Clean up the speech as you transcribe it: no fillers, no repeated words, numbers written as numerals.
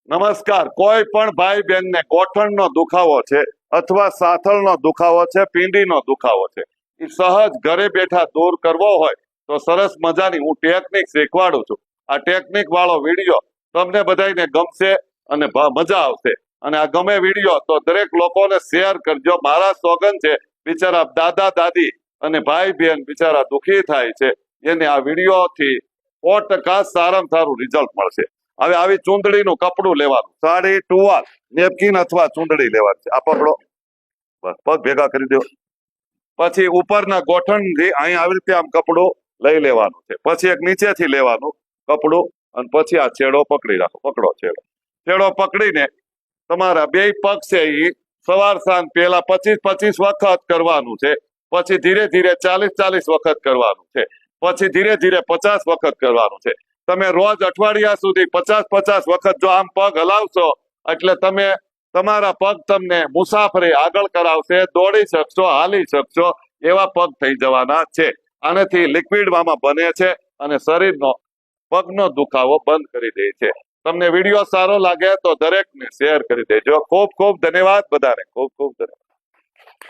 નમસ્કાર। કોઈ પણ ભાઈ બહેન ને ગોઠણનો દુખાવો છે અથવા સાથળનો દુખાવો છે, પીંડીનો દુખાવો છે, એ સહજ ઘરે બેઠા દૂર કરવો હોય તો સરસ મજાની હું ટેકનિક શીખવાડું છું। આ ટેકનિક વાળો વિડીયો તમને બધાને ગમશે અને મજા આવશે। અને આ ગમે વિડીયો તો દરેક લોકોને શેર કરજો। મારા સોગન છે, બિચારા દાદા દાદી અને ભાઈ બહેન બિચારા દુખી થાય છે, એને આ વિડીયોથી 100% સારામાં સારું રિઝલ્ટ મળશે। હવે આવી ચૂંદડીનું કપડું લેવાનું, સાડી, ટુવાલ, નેપકિન અથવા ચૂંદડી લેવાની છે। આ પકડો, બસ પગ ભેગા કરી દો। પછી ઉપરના ગોઠણથી અહીં આવી રીતે આમ કપડું લઈ લેવાનું છે। પછી એક નીચેથી લેવાનું કપડું અને પછી આ છેડો પકડી રાખો। પકડો છેડો પકડીને તમારા બે પગ છે એ સવાર સાંજ પહેલા 25-25 વખત કરવાનું છે। પછી ધીરે ધીરે 40-40 વખત કરવાનું છે। પછી ધીરે ધીરે 50 વખત કરવાનું છે। તમે રોજ અઠવાડિયા સુધી 50-50 વખત જો આમ પગ હલાવશો એટલે તમે તમારા પગ તમને મુસાફરી આગળ કરાવશે, દોડી શકશો, હાલી શકશો એવા પગ થઈ જવાના છે। આનાથી લિક્વિડમાં બને છે અને શરીરનો પગનો દુખાવો બંધ કરી દે છે। તમને વિડીયો સારો લાગે તો દરેકને શેર કરી દેજો। ખૂબ ખૂબ ધન્યવાદ બધાને, ખૂબ ખૂબ ધન્યવાદ।